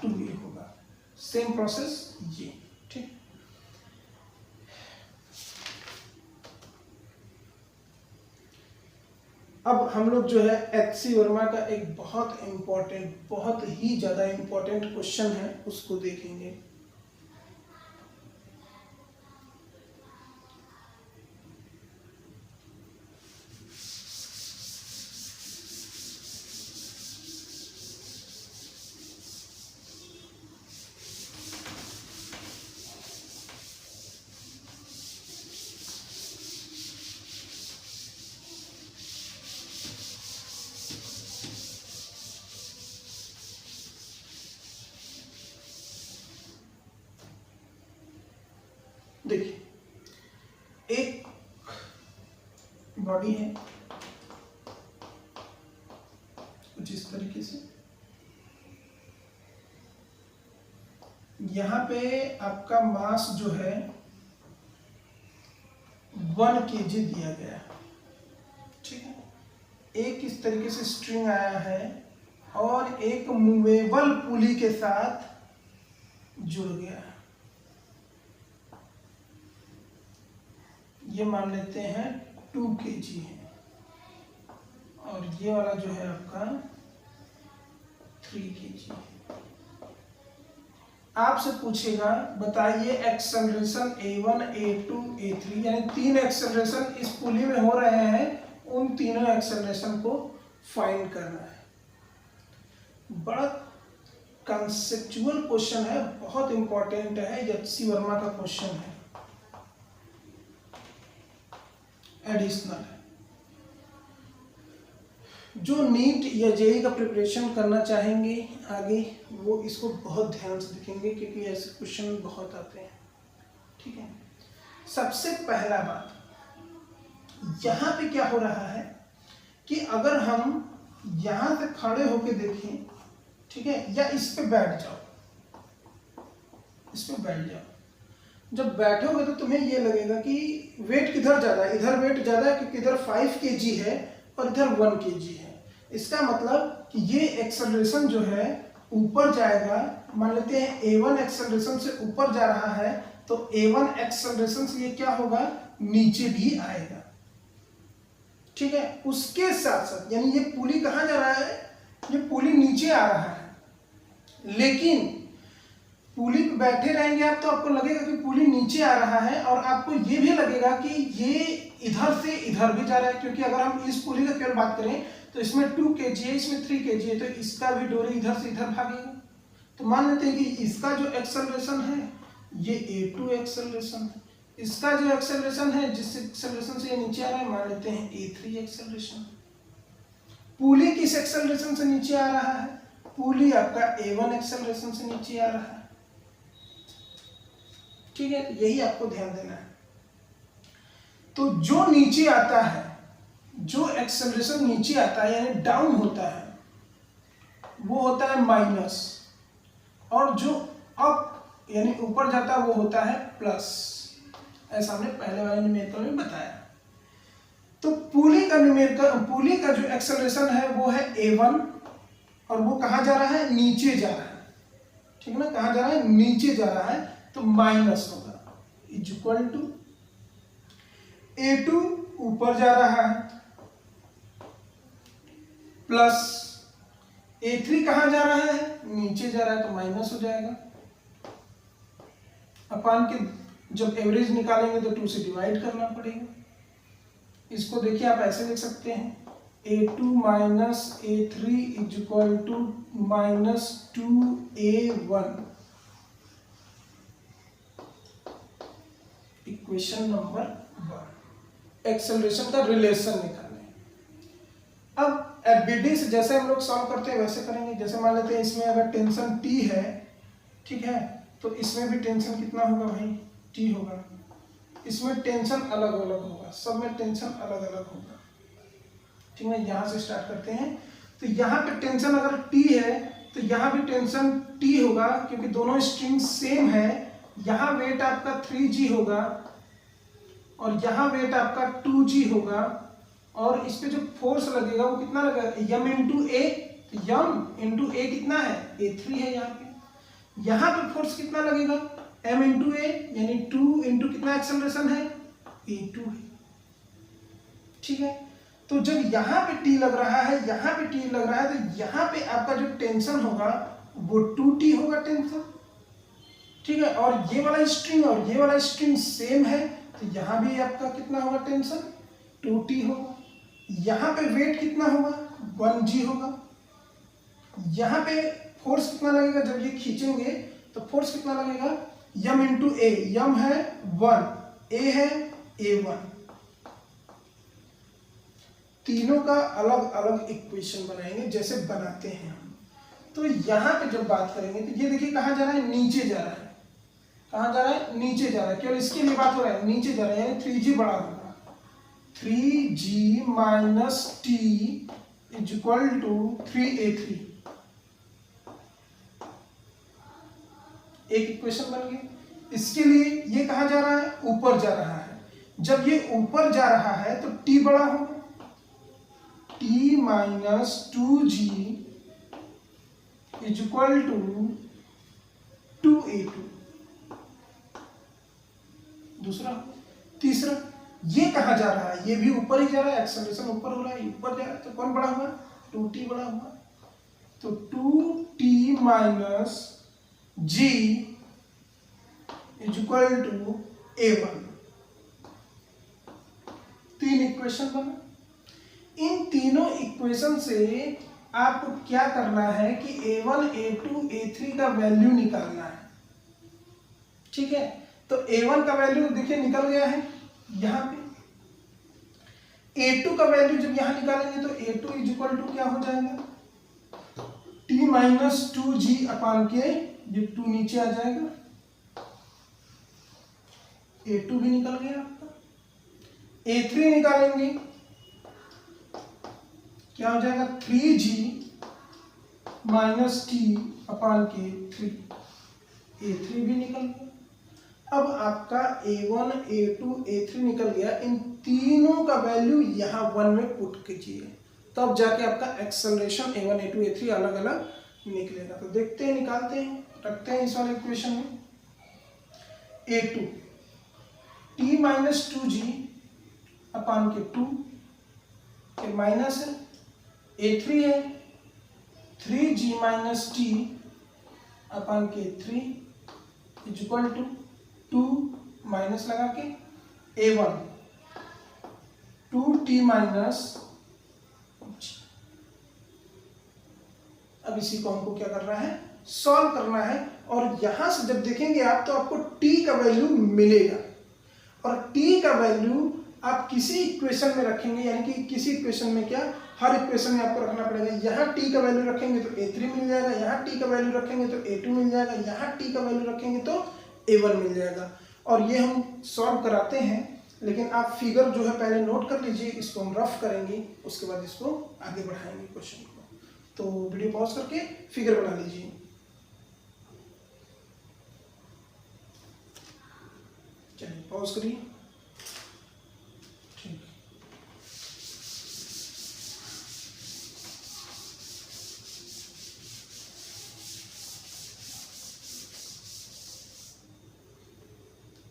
2a होगा। सेम प्रोसेस ये, ठीक। अब हम लोग जो है एच.सी. वर्मा का एक बहुत इंपॉर्टेंट, बहुत ही ज्यादा इंपॉर्टेंट क्वेश्चन है उसको देखेंगे। देखिए एक बॉडी है कुछ इस तरीके से, यहाँ पे आपका मास जो है 1 kg दिया गया है, ठीक है। एक इस तरीके से स्ट्रिंग आया है और एक मूवेबल पुली के साथ जुड़ गया है। ये मान लेते हैं 2 kg है और ये वाला जो है आपका 3 kg है। आपसे पूछेगा बताइए एक्सेलरेशन A1, A2, A3 यानी 3 एक्सेलरेशन इस पुली में हो रहे हैं, उन तीनों एक्सेलरेशन को फाइंड करना है। बड़ा कंसेप्चुअल क्वेश्चन है, बहुत इंपॉर्टेंट है, एचसी वर्मा का क्वेश्चन है, एडिशनल है। जो नीट या जेईई का प्रिपरेशन करना चाहेंगे आगे, वो इसको बहुत ध्यान से देखेंगे क्योंकि ऐसे क्वेश्चन बहुत आते हैं, ठीक है। सबसे पहला बात यहाँ पे क्या हो रहा है कि अगर हम यहाँ से खड़े होके देखें, ठीक है, या इस पे बैठ जाओ, इस पे बैठ जाओ, जब बैठोगे तो तुम्हें ये लगेगा कि वेट किधर ज़्यादा है, इधर वेट ज़्यादा है क्योंकि इधर 5 kg है और इधर 1 kg है। इसका मतलब कि ये एक्सेलरेशन जो है ऊपर जाएगा, मान लेते हैं A1 एक्सेलरेशन से ऊपर जा रहा है तो A1 एक्सेलरेशन से ये क्या होगा, नीचे भी आएगा, ठीक है। उसके साथ साथ यानी ये पुली कहाँ जा रहा है, ये पुली नीचे आ रहा है, लेकिन पुली पे बैठे रहेंगे आप तो आपको लगेगा कि पुली नीचे आ रहा है और आपको ये भी लगेगा कि ये इधर से इधर भी जा रहा है, क्योंकि अगर हम इस पुली का केवल बात करें तो इसमें 2 kg है, इसमें 3 kg है, तो इसका भी डोरी इधर से इधर भागेगा। तो मान लेते हैं कि इसका जो एक्सेलरेशन है ये A2 एक्सेलरेशन है, इसका जो एक्सेलरेशन है जिस एक्सेलरेशन से ये नीचे आ रहा है मान लेते हैं A3 एक्सेलरेशन। पुली किस एक्सेलरेशन से नीचे आ रहा है, पुली आपका A1 एक्सेलरेशन से नीचे आ रहा है, ठीक है। यही आपको ध्यान देना है। तो जो नीचे आता है, जो एक्सेलरेशन नीचे आता है यानी डाउन होता है, वो होता है माइनस, और जो अप यानी ऊपर जाता है वो होता है प्लस। ऐसा हमने पहले वाले न्यूमेरिकल में बताया। तो पुली का जो एक्सेलरेशन है वो है A1 और वो कहाँ जा रहा है, नीचे जा रहा है, ठीक है ना, कहाँ जा रहा है, नीचे जा रहा है, तो माइनस होगा इज इक्वल टू A2 ऊपर जा रहा है प्लस A3 कहाँ जा रहा है, नीचे जा रहा है, तो माइनस हो जाएगा। अपान के जब एवरेज निकालेंगे तो 2 से डिवाइड करना पड़ेगा। इसको देखिए आप ऐसे लिख सकते हैं A2 minus A3 is equal to minus 2A1। Equation number 1, acceleration का रिलेशन निकालें। अब एफबीडी से जैसे हम लोग सॉल्व करते हैं वैसे करेंगे। जैसे मान लेते हैं इसमें अगर टेंशन T है, ठीक है, तो इसमें भी टेंशन कितना होगा भाई, T होगा। इसमें टेंशन अलग अलग होगा, सब में टेंशन अलग अलग होगा, ठीक है। यहाँ से स्टार्ट करते हैं। तो यहाँ पे टेंशन अगर T है तो यहाँ भी टेंशन T होगा क्योंकि दोनों स्ट्रिंग सेम है। यहाँ वेट आपका 3G होगा और यहाँ वेट आपका 2G होगा, और इस पे जो फोर्स लगेगा वो कितना लगेगा, m इंटू ए। m इंटू ए कितना है, A3 है यहाँ पे। यहाँ पे फोर्स कितना लगेगा, m इंटू ए यानी 2 इंटू कितना एक्सेलरेशन है, A2 है, ठीक है। तो जब यहाँ पे T लग रहा है, यहाँ पे T लग रहा है, तो यहाँ पे आपका जो टेंशन होगा वो 2T होगा टेंशन, ठीक है। और ये वाला स्ट्रिंग और ये वाला स्ट्रिंग सेम है, तो यहाँ भी आपका कितना होगा टेंशन, 2T होगा। यहाँ पे वेट कितना होगा, 1G होगा। यहाँ पे फोर्स कितना लगेगा, जब ये खींचेंगे तो फोर्स कितना लगेगा, m इंटू ए। m है 1, a है A1। तीनों का अलग अलग इक्वेशन बनाएंगे जैसे बनाते हैं हम। तो यहाँ पे जब बात करेंगे तो ये देखिए कहाँ जा रहा है, नीचे जा रहा है, कहाँ जा रहा है, नीचे जा रहा है, केवल इसके लिए बात हो रहा है, नीचे जा रहा है, यानी 3g बड़ा होगा, 3g minus t is equal to 3a3। एक इक्वेशन बन गई। इसके लिए ये कहाँ जा रहा है, ऊपर जा रहा है, जब ये ऊपर जा रहा है तो t बड़ा होगा, t minus 2g is equal to 2a2। दूसरा। तीसरा, ये कहाँ जा रहा है, ये भी ऊपर ही जा रहा है, एक्सेलरेशन ऊपर हो रहा है, ऊपर जा रहा है, तो कौन बड़ा हुआ, 2t बड़ा हुआ, तो 2t minus g is equal to a1। तीन इक्वेशन बना। इन तीनों इक्वेशन से आपको क्या करना है कि a1, a2, a3 का वैल्यू निकालना है। ठीक है, तो a1 का वैल्यू देखिए निकल गया है यहां पे, a2 का वैल्यू जब यहां निकालेंगे तो a2 इज इक्वल टू क्या हो जाएगा, t माइनस 2g अपान के, ये 2 नीचे आ जाएगा, a2 भी निकल गया आपका। a3 निकालेंगे क्या हो जाएगा, 3g माइनस t अपान के 3, a3 भी निकल गया। अब आपका a1, a2, a3 निकल गया, इन तीनों का वैल्यू यहाँ 1 में पुट कीजिए, तब जाके आपका एक्सेलरेशन a1, a2, a3 अलग अलग निकलेगा। तो देखते हैं, निकालते हैं, रखते हैं इस वाले इक्वेशन में। a2 t माइनस 2g अपान के 2 के माइनस है, a3 है 3g माइनस t अपान के 3 इज इक्वल टू 2 माइनस लगा के a1 2t माइनस। अब इसी को हमको क्या करना है, सॉल्व करना है, और यहां से जब देखेंगे आप तो आपको t का वैल्यू मिलेगा, और t का वैल्यू आप किसी इक्वेशन में रखेंगे, यानी कि किसी इक्वेशन में क्या, हर इक्वेशन में आपको रखना पड़ेगा। यहाँ t का वैल्यू रखेंगे तो a3 मिल जाएगा, यहाँ t का वैल्यू रखेंगे तो a2 मिल जाएगा, यहाँ t का वैल्यू रखेंगे तो a1 मिल जाएगा। और ये हम सॉल्व कराते हैं, लेकिन आप फिगर जो है पहले नोट कर लीजिए, इसको हम रफ करेंगे, उसके बाद इसको आगे बढ़ाएंगे क्वेश्चन को। तो वीडियो पॉज करके फिगर बना लीजिए। चलिए पॉज करिए। ठीक,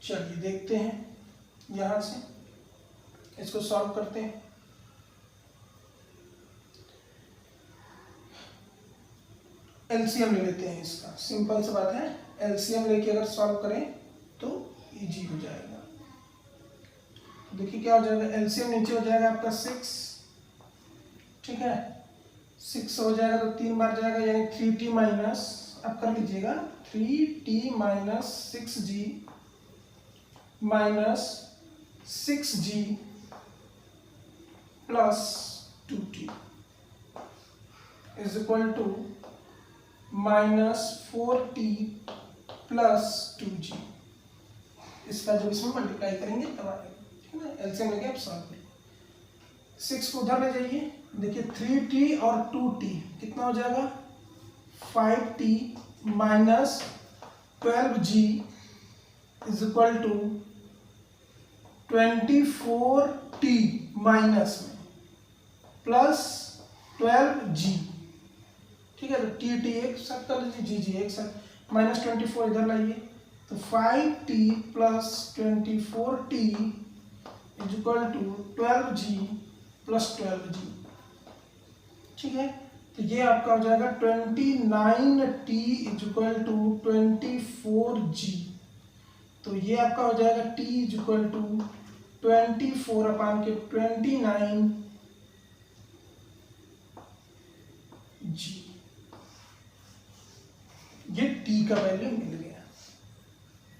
चलिए देखते हैं, यहां से इसको सॉल्व करते हैं। एलसीएम ले लेते हैं इसका, सिंपल सी बात है, एलसीएम लेके अगर सॉल्व करें तो इजी हो जाएगा। देखिए क्या हो जाएगा, एलसीएम नीचे हो जाएगा आपका 6, ठीक है, 6 हो जाएगा तो 3 बार जाएगा, यानी 3t माइनस, आप कर लीजिएगा 3t minus 6g minus 6g plus 2t is equal to minus 4t plus 2g। इसका जो इसमें मल्टीप्लाई करेंगे तब आएगा, ठीक है ना। एलसीएम लेके आप सॉल्व करिए। 6 को उधर ले जाइए, देखिए 3t और 2t कितना हो जाएगा, 5t minus 12g is equal to 24t minus में प्लस 12g, ठीक है। तो टी एक साथ कर लीजिए, जी एक साथ, माइनस 24 इधर लाइए, तो 5t plus 24t is equal to 12g plus 12g, ठीक है। तो ये आपका हो जाएगा 29t is equal to 24g। तो ये आपका हो जाएगा t इज इक्वल टू 24 अपान के 29g। ये t का वैल्यू मिल गया,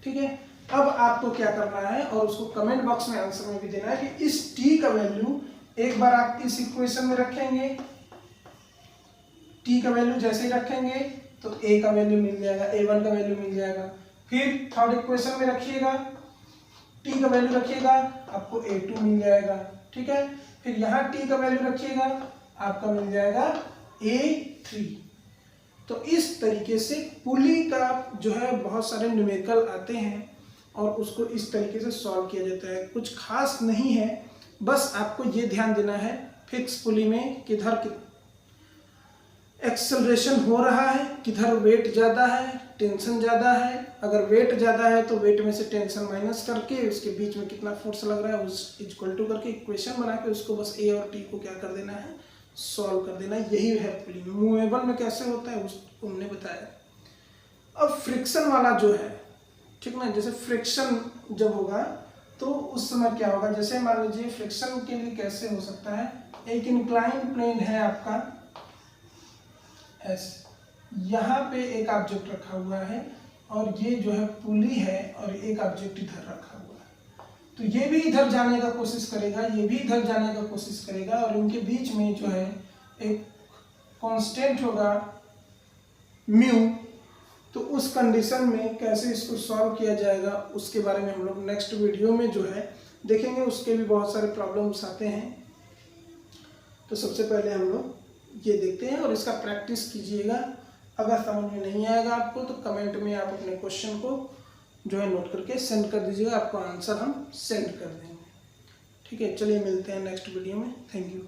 ठीक है। अब आपको क्या करना है, और उसको कमेंट बॉक्स में आंसर में भी देना है कि इस t का वैल्यू एक बार आप इस इक्वेशन में रखेंगे, t का वैल्यू जैसे ही रखेंगे तो a का वैल्यू मिल जाएगा, a1 का वैल्यू मिल जाएगा। फिर थर्ड इक्वेशन में रखिएगा, t का वैल्यू रखिएगा, आपको A2 मिल जाएगा। ठीक है, फिर यहाँ t का वैल्यू रखिएगा, आपका मिल जाएगा A3। तो इस तरीके से पुली का जो है बहुत सारे न्यूमेरिकल आते हैं और उसको इस तरीके से सॉल्व किया जाता है। कुछ खास नहीं है, बस आपको ये ध्यान देना है फिक्स पुली में किधर एक्सेलरेशन हो रहा है, किधर वेट ज़्यादा है, टेंशन ज़्यादा है। अगर वेट ज़्यादा है तो वेट में से टेंशन माइनस करके उसके बीच में कितना फोर्स लग रहा है उस इक्वल टू करके इक्वेशन बना के उसको बस ए और टी को क्या कर देना है, सॉल्व कर देना। यही है पुली में। मूवेबल में कैसे होता है उसको हमने बताया। अब फ्रिक्शन वाला जो है, ठीक ना, जैसे फ्रिक्शन जब होगा तो उस समय क्या होगा, जैसे मान लीजिए फ्रिक्शन के लिए कैसे हो सकता है, एक इंक्लाइन प्लेन है आपका एस, यहाँ पे एक ऑब्जेक्ट रखा हुआ है और ये जो है पुली है और एक ऑब्जेक्ट इधर रखा हुआ है। तो ये भी इधर जाने का कोशिश करेगा, ये भी इधर जाने का कोशिश करेगा और इनके बीच में जो है एक कांस्टेंट होगा म्यू। तो उस कंडीशन में कैसे इसको सॉल्व किया जाएगा उसके बारे में हम लोग नेक्स्ट वीडियो में जो है देखेंगे। उसके भी बहुत सारे प्रॉब्लम्स आते हैं। तो सबसे पहले हम लोग ये देखते हैं और इसका प्रैक्टिस कीजिएगा। अगर समझ में नहीं आएगा आपको तो कमेंट में आप अपने क्वेश्चन को जो है नोट करके सेंड कर दीजिएगा, आपको आंसर हम सेंड कर देंगे। ठीक है, चलिए मिलते हैं नेक्स्ट वीडियो में। Thank you.